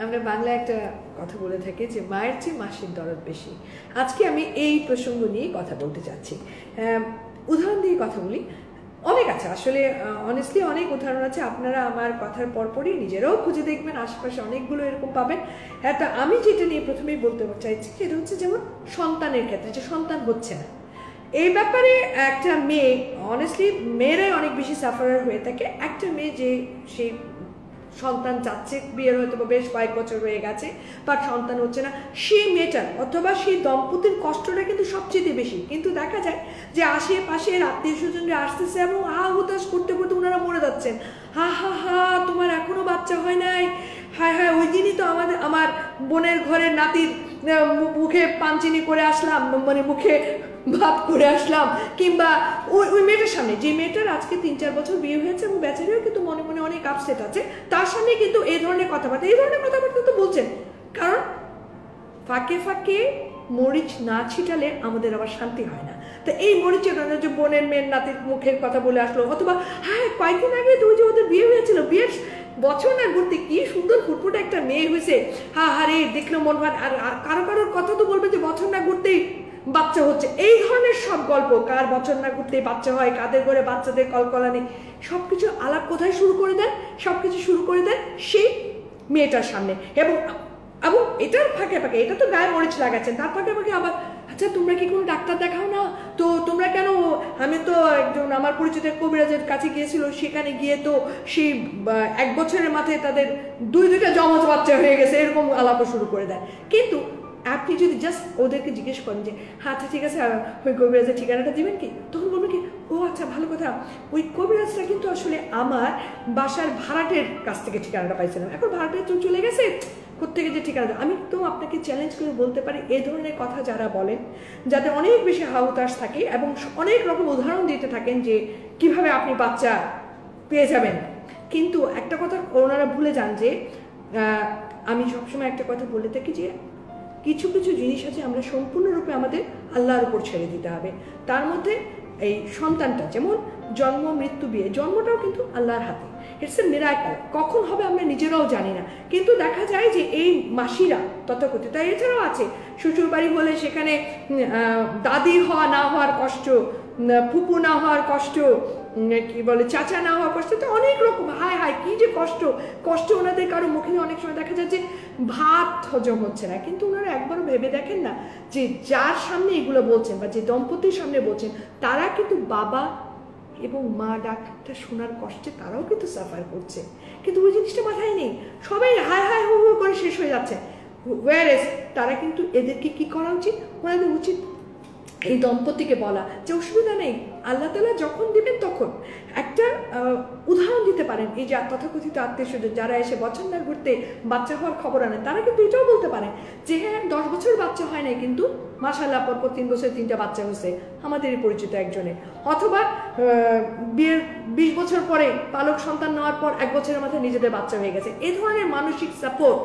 আমরা বাংলায় একটা কথা বলে থাকি যে মায়ের চেয়ে মাসির দরদ বেশি। আজকে আমি এই প্রসঙ্গ নিয়ে কথা বলতে চাচ্ছি। উদাহরণ দিয়ে কথা বলি, অনেক আছে আসলে, অনেস্টলি অনেক উদাহরণ আছে। আপনারা আমার কথার পরপরই নিজেরাও খুঁজে দেখবেন, আশেপাশে অনেকগুলো এরকম পাবেন। একটা আমি যেটা নিয়ে প্রথমেই বলতে চাইছি সেটা হচ্ছে যেমন সন্তানের ক্ষেত্রে যে সন্তান হচ্ছে না, এই ব্যাপারে একটা মেয়ে, অনেস্টলি মেয়েরাই অনেক বেশি সাফারার হয়ে থাকে। একটা মেয়ে যে সেই সন্তান চাচ্ছে, বিয়ের হয়তো বেশ কয়েক বছর হয়ে গেছে, বাট সন্তান হচ্ছে না, সেই মেয়েটার অথবা সেই দম্পতির কষ্টটা কিন্তু সবচেয়ে বেশি। কিন্তু দেখা যায় যে আশেপাশের আত্মীয় স্বজনরা আসতেছে এবং হা হুতাশ করতে করতে ওনারা মরে যাচ্ছেন। হা হা হা, তোমার এখনো বাচ্চা হয় নাই, হ্যাঁ হ্যাঁ ওই দিনই তো আমার বোনের ঘরের নাতির মুখে পাঞ্চিনি করে আসলাম, মানে মুখে ভাত করে আসলাম, কিংবা ওই মেয়েটার সামনে, যে মেয়েটার আজকে 3-4 বছর বিয়ে হয়েছে এবং বেচারিও কিন্তু মনে মনে অনেক আপসেট আছে, তার সামনে কিন্তু এই ধরনের কথাবার্তা তো বলছেন। কারণ ফাঁকে ফাঁকে মরিচ না ছিটালে আমাদের আবার শান্তি হয় না। তো এই মরিচের যে বোনের মেয়ের নাতির মুখের কথা বলে আসলো, অথবা হ্যাঁ কয়েকদিন আগে তো ওই যে ওদের বিয়ে হয়েছিল, বিয়ের বছর না ঘুরতে কি সুন্দর ফুটফুটে একটা মেয়ে হয়েছে, রে দেখলো মন ভান। আর কারোর কথা তো বলবে যে বছর না ঘুরতেই বাচ্চা হচ্ছে। এই ধরনের সব গল্প, কার বছর না ঘুরতে বাচ্চা হয়, কাদের করে বাচ্চাদের কলকলানি, সবকিছু আলাপ কোথায় শুরু করে দেন? সবকিছু শুরু করে দেন সেই মেয়েটার সামনে। এবং এটার ফাঁকে ফাঁকে, এটা তো গায়ে মরিচ লাগাচ্ছেন, তার ফাঁকে ফাঁকে আবার আচ্ছা তোমরা কি কোনো ডাক্তার দেখাও না? তো তোমরা কেন? আমি তো একজন আমার পরিচিত কবিরাজের কাছে গিয়েছিল, সেখানে গিয়ে তো সেই 1 বছরের মাথায় তাদের 2টা জমজ বাচ্চা হয়ে গেছে, এরকম আলাপও শুরু করে দেয়। কিন্তু আপনি যদি জাস্ট ওদেরকে জিজ্ঞেস করেন যে হ্যাঁ আচ্ছা ঠিক আছে, ওই কবিরাজের ঠিকানাটা দিবেন কি, তখন বলবেন কি ও আচ্ছা ভালো কথা, ওই কবিরাজটা কিন্তু আসলে আমার বাসার ভাড়াটের কাছ থেকে ঠিকানাটা পাইছিলাম, এখন ভাড়াটের চলে গেছে, কোথেকে যে ঠিকানা। আমি তো আপনাকে চ্যালেঞ্জ করে বলতে পারি, এই ধরনের কথা যারা বলেন, যাদের অনেক বেশি হাউতাশ থাকে এবং অনেক রকম উদাহরণ দিতে থাকেন যে কিভাবে আপনি বাচ্চা পেয়ে যাবেন, কিন্তু একটা কথা ওনারা ভুলে যান যে আমি সবসময় একটা কথা বলে থাকি যে কিছু কিছু জিনিস আছে আমরা সম্পূর্ণরূপে আমাদের আল্লাহর উপর ছেড়ে দিতে হবে। তার মধ্যে এই সন্তানটা, যেমন জন্ম মৃত্যু বিয়ে, জন্মটাও কিন্তু আল্লাহর হাতে, ইটস এ মিরাকেল, কখন হবে আমরা নিজেরাও জানি না। কিন্তু দেখা যায় যে এই মাসিরা তথাকথিত, এছাড়াও আছে শ্বশুর বাড়ি হলে সেখানে দাদি হওয়া না হওয়ার কষ্ট, ফুপু না হওয়ার কষ্ট, কি বলে চাচা না হওয়ার কষ্ট, তো অনেক রকম, হায় হায় কি যে কষ্ট ওনাদের। কারো মুখে অনেক সময় দেখা যায় যে ভাত হজম হচ্ছে না, কিন্তু ওনারা একবারও ভেবে দেখেন না যে যার সামনে এগুলো বলছেন বা যে দম্পতির সামনে বলছেন, তারা কিন্তু বাবা এবং মা ডাকটা শোনার কষ্টে তারাও কিন্তু সাফার করছে, কিন্তু ওই জিনিসটা মাথায় নেই। সবাই হায় হায় হু হু করে শেষ হয়ে যাচ্ছে। ওয়ারেস তারা কিন্তু এদেরকে কি করা উচিত? ওনাদের উচিত এই দম্পতিকে বলা যে অসুবিধা নেই, আল্লাহ তাআলা যখন দিবেন তখন। একটা উদাহরণ দিতে পারেন, এই যে তথাকথিত আত্মীয় স্বজন যারা এসে বছর না ঘুরতে বাচ্চা হওয়ার খবর আনেন, তারা কিন্তু এটাও বলতে পারেন যে হ্যাঁ 10 বছর বাচ্চা হয় নাই, কিন্তু মাশাআল্লাহ পরপর 3 বছরে 3টা বাচ্চা হয়েছে আমাদেরই পরিচিত একজনের। অথবা বিয়ের 20 বছর পরে পালক সন্তান নেওয়ার পর 1 বছরের মাথায় নিজেদের বাচ্চা হয়ে গেছে। এই ধরনের মানসিক সাপোর্ট,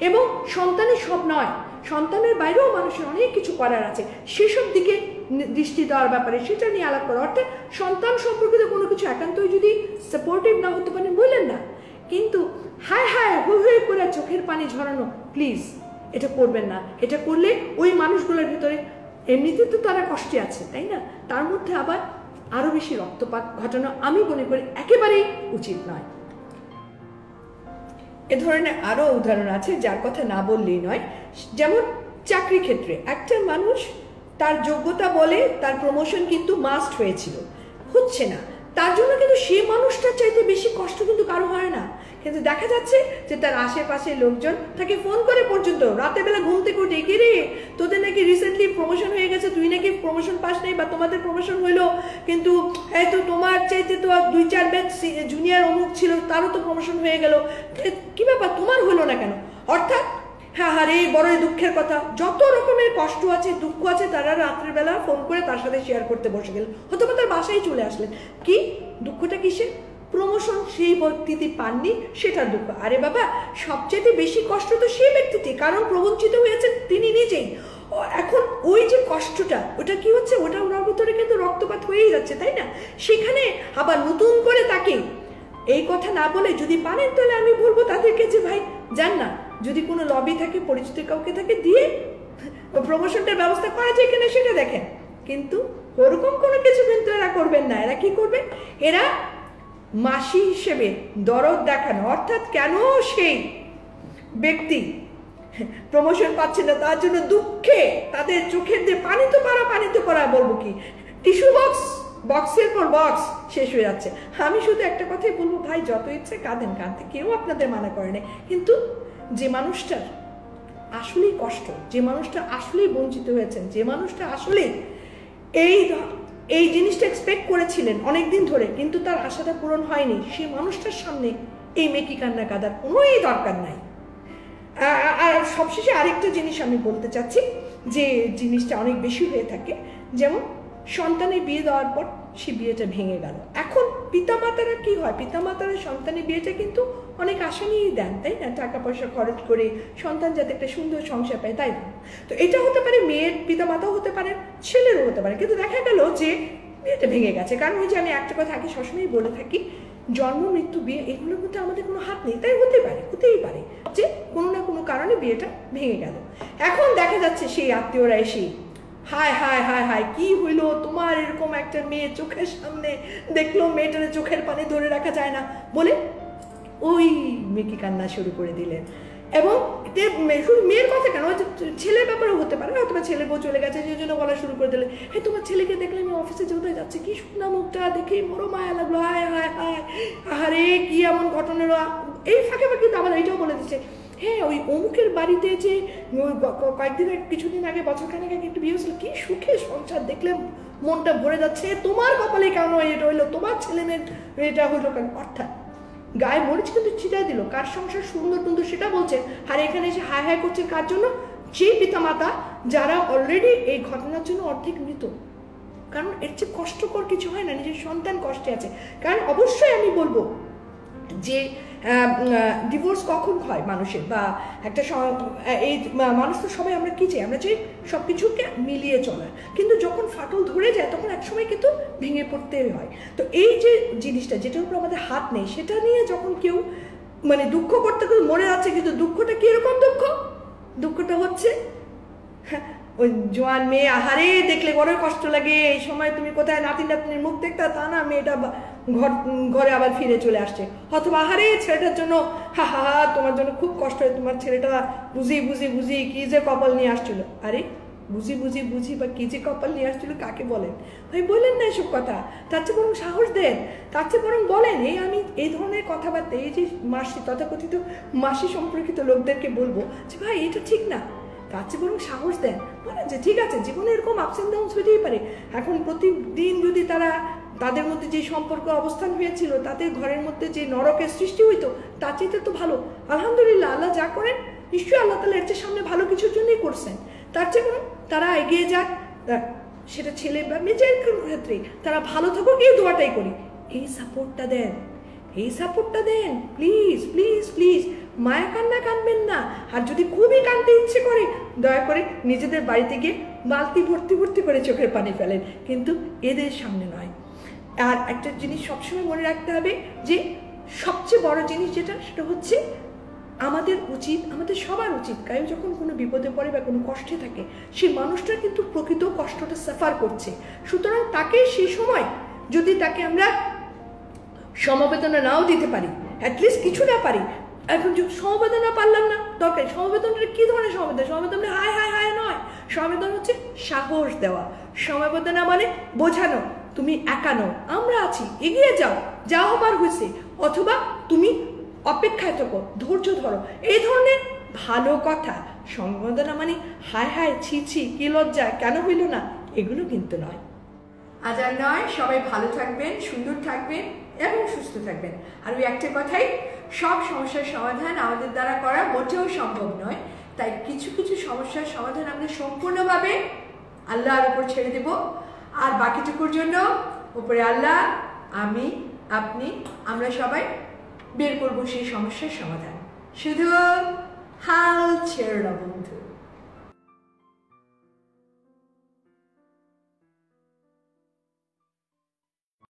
এবং সন্তানই সব নয়, সন্তানের বাইরেও মানুষের অনেক কিছু করার আছে, সেসব দিকে দৃষ্টি দেওয়ার ব্যাপারে সেটা নিয়ে আলাপ করা। অর্থাৎ সন্তান সম্পর্কিত কোনো কিছু একান্তই যদি সাপোর্টিভ না হতে পারেন বললেন না, কিন্তু হায় হায় হয়ে করে চোখের পানি ঝরানো, প্লিজ এটা করবেন না। এটা করলে ওই মানুষগুলোর ভিতরে এমনিতে তো তারা কষ্টে আছে, তাই না, তার মধ্যে আবার আরো বেশি রক্তপাত ঘটানো আমি মনে করি একেবারেই উচিত নয়। এ ধরনের আরো উদাহরণ আছে যার কথা না বললেই নয়। যেমন চাকরি ক্ষেত্রে একটা মানুষ তার যোগ্যতা বলে তার প্রমোশন কিন্তু মাস্ট হয়েছিল, হচ্ছে না, তার জন্য কিন্তু সেই মানুষটার চাইতে বেশি কষ্ট কিন্তু কারো হয় না। কিন্তু দেখা যাচ্ছে যে তার আশেপাশে লোকজন তাকে ফোন করে পর্যন্ত রাতের বেলা ঘুম থেকে উঠে, কি রে তোদের নাকি রিসেন্টলি প্রমোশন হয়ে গেছে, তুই নাকি প্রমোশন পাস নাই, বা তোমাদের প্রমোশন হইলো কিন্তু এই তো তোমার চাইতে তো 2-4 ব্যাচ জুনিয়র অমুক ছিল, তারও তো প্রমোশন হয়ে গেল, কি ব্যাপার তোমার হলো না কেন? অর্থাৎ হ্যাঁ রে বড়ই দুঃখের কথা, যত রকমের কষ্ট আছে দুঃখ আছে তারা রাত্রের বেলা ফোন করে তার সাথে শেয়ার করতে বসে গেল, অথবা তার বাসায় চলে আসলেন। কি দুঃখটা কিসে? প্রমোশন সেই ব্যক্তিটি পাননি সেটার দুঃখ। আরে বাবা, সবচেয়ে বেশি কষ্ট তো সেই ব্যক্তিটি, কারণ প্রবঞ্চিত হয়েছে তিনি নিজেই। এখন ওই যে কষ্টটা, ওটা কি হচ্ছে, ওটা ওনার ভিতরে কিন্তু রক্তপাত হয়েই যাচ্ছে, তাই না? সেখানে আবার নতুন করে তাকে এই কথা না বলে যদি পারেন, তাহলে আমি বলবো তাদেরকে যে ভাই যান না, যদি কোনো লবি থাকে, পরিচিত কাউকে থাকে, দিয়ে প্রমোশনটার ব্যবস্থা করা যায় কিনা সেটা দেখেন। কিন্তু ওরকম কোনো কিছু কিন্তু এরা করবেন না। এরা কি করবেন? এরা মাসি হিসেবে দরদ দেখানো, অর্থাৎ কেন সেই ব্যক্তি প্রমোশন পাচ্ছে না তার জন্য দুঃখে তাদের চোখের দিয়ে পানি তো করা বলবো কি, টিস্যু বক্সের পর বক্স শেষ হয়ে যাচ্ছে। আমি শুধু একটা কথাই বলবো, ভাই যত ইচ্ছে কাঁদেন, কাঁদতে কেউ আপনাদের মানা করে না, কিন্তু যে মানুষটার আসলেই কষ্ট, যে মানুষটা আসলেই বঞ্চিত হয়েছেন, যে মানুষটা আসলেই এই জিনিসটা এক্সপেক্ট করেছিলেন অনেকদিন ধরে, কিন্তু তার আশাটা পূরণ হয়নি, সেই মানুষটার সামনে এই মেকি কান্না কাঁদার কোনোই দরকার নাই। আর সবশেষে আরেকটা জিনিস আমি বলতে চাচ্ছি, যে জিনিসটা অনেক বেশি হয়ে থাকে, যেমন সন্তানের বিয়ে দেওয়ার পর সে বিয়েটা ভেঙে গেল। এখন পিতামাতারা কি হয়, পিতামাতারা সন্তানের বিয়েটা কিন্তু অনেক আশা নিয়েই দেন, তাই না? টাকা পয়সা খরচ করে সন্তান যাতে একটা সুন্দর সংসার পায়, তাই না? তো এটা হতে পারে মেয়ের পিতামাতাও হতে পারে, ছেলেরও হতে পারে, কিন্তু দেখা গেল যে বিয়েটা ভেঙে গেছে। কারণ ওই যে আমি একটা কথা আগে সবসময় বলে থাকি, জন্ম মৃত্যু বিয়ে এগুলোর মধ্যে আমাদের কোনো হাত নেই, তাই হতেই পারে যে কোনো না কোনো কারণে বিয়েটা ভেঙে গেল। এখন দেখা যাচ্ছে সেই আত্মীয়রা এসে হায় হায় হায় হায় কি হইলো তোমার, এরকম একটা মেয়ে চোখের সামনে দেখলো, মেয়েটার চোখের পানি ধরে রাখা যায় না বলে ওই মেকি কান্না শুরু করে দিলেন। এবং শুধু মেয়ের কথা কেন, ছেলের ব্যাপারেও হতে পারে, হয়তো ছেলে বউ চলে গেছে সেই জন্য বলা শুরু করে দিলে, হ্যাঁ তোমার ছেলেকে দেখলে আমি অফিসে যেতে যাচ্ছে, কি শুকনা মুখটা দেখে বড় মায়া লাগলো, হায় হায় হায় আরে কি এমন ঘটনার। এই ফাঁকে কিন্তু আবার এইটাও বলে দিচ্ছে, হ্যাঁ ওই অমুকের বাড়িতে যে কিছুদিন আগে, বছরখানেক আগে একটু বিয়ে হয়েছিল, কি সুখে সংসার, দেখলে মনটা ভরে যাচ্ছে, তোমার কপালে কেন এটা হইলো, তোমার ছেলে মেয়ের এটা হইলো কেন। অর্থাৎ গায়ে মরিচ কিন্তু ছিটাই দিল, কার সংসার সুন্দর টুন্দর সেটা বলছে, আর এখানে এসে হায় হায় করছে কার জন্য? সেই পিতামাতা যারা অলরেডি এই ঘটনার জন্য অর্ধেক মৃত। কারণ এর চেয়ে কষ্টকর কিছু হয় না, নিজের সন্তান কষ্টে আছে। কারণ অবশ্যই আমি বলবো যে ডিভোর্স কখন হয় মানুষের, বা একটা এই মানুষ তো সবাই আমরা কি চাই, আমরা চাই সব কিছুকে মিলিয়ে চলা, কিন্তু যখন ফাটল ধরে যায় তখন একসময় কিন্তু ভেঙে পড়তে হয়। তো এই যে জিনিসটা যেটার উপর আমাদের হাত নেই, সেটা নিয়ে যখন কেউ মানে দুঃখ করতে মরে যাচ্ছে, কিন্তু দুঃখটা কিরকম দুঃখটা হচ্ছে ওই জোয়ান মেয়ে, আহারে দেখলে বড় কষ্ট লাগে, এই সময় তুমি কোথায় নাতির মুখ দেখতে, তা না মেয়েটা ঘরে আবার ফিরে চলে আসছে, অথবা আহারে ছেলেটার জন্য হা হা হা তোমার জন্য খুব কষ্ট হয়, তোমার ছেলেটা বুঝি কি যে কপাল নিয়ে আসছিল। আরে বুঝি বা কি যে কপাল নিয়ে আসছিল কাকে বলেন ভাই? বললেন না এসব কথা, তার চেয়ে বরং সাহস দেন, তার চেয়ে বরং বলেন। আমি এই ধরনের কথাবার্তা, এই যে মাসি তথাকথিত মাসি সম্পর্কিত লোকদেরকে বলবো যে ভাই এটা ঠিক না, তার চেয়ে বরং সাহস দেন, বলেন যে ঠিক আছে জীবনে এরকম আপস অ্যান্ড ডাউনস হতেই পারে। এখন প্রতিদিন যদি তাদের মধ্যে যে সম্পর্ক অবস্থান হয়েছিল তাদের ঘরের মধ্যে যে নরকের সৃষ্টি হইতো, তার চাইতে তো ভালো আলহামদুলিল্লাহ আল্লাহ যা করেন নিশ্চয়ই আল্লাহ তাআলা এর চেয়ে সামনে ভালো কিছুর জন্যই করছেন। তার চেয়ে বরং তারা এগিয়ে যাক, সেটা ছেলে বা মেয়ের ক্ষেত্রে তারা ভালো থাকুক, এই দোয়াটাই করি। এই সাপোর্টটা দেন প্লিজ প্লিজ প্লিজ। মায়া কান্না কাঁদবেন না, আর যদি খুবই কাঁদতে ইচ্ছে করে দয়া করে নিজেদের বাড়িতে গিয়ে বালতি ভর্তি করে চোখের পানি ফেলেন, কিন্তু এদের সামনে নয়। আর একটা জিনিস সবসময় মনে রাখতে হবে যে সবচেয়ে বড় জিনিস যেটা, সেটা হচ্ছে আমাদের সবার উচিত কেউ যখন কোনো বিপদে পড়ে বা কোনো কষ্টে থাকে, সেই মানুষটা কিন্তু প্রকৃত কষ্টটা সাফার করছে। সুতরাং তাকে সেই সময় যদি তাকে আমরা সমবেদনা নাও দিতে পারি, অ্যাটলিস্ট কিছু না পারি, এখন সমবেদনা পারলাম না, দরকার সমবেদনাটা কি ধরনের সমবেদনা হায় হায় হায় নয়, সমবেদনা হচ্ছে সাহস দেওয়া। সমবেদনা মানে বোঝানো তুমি একা নও, আমরা আছি, এগিয়ে যাও হবার হয়েছে, অথবা তুমি অপেক্ষায় থাকো, ধৈর্য ধরো, এই ধরনের ভালো কথা। সমবেদনা মানে হায় হায় ছি কি লজ্জা কেন হইল না, এগুলো কিন্তু নয়। আজ আর নয়, সবাই ভালো থাকবেন, সুন্দর থাকবেন এবং সুস্থ থাকবেন। আর ওই একটা কথাই, সব সমস্যার সমাধান আমাদের দ্বারা করা মোটেও সম্ভব নয়, তাই কিছু সমস্যার সমাধান আমরা সম্পূর্ণভাবে আল্লাহর উপর ছেড়ে দেব, আর বাকিটুকুর জন্য উপরে আল্লাহ, আমি, আপনি, আমরা সবাই বের করবো সেই সমস্যার সমাধান। শুধু হাল ছেড়ো না বন্ধু।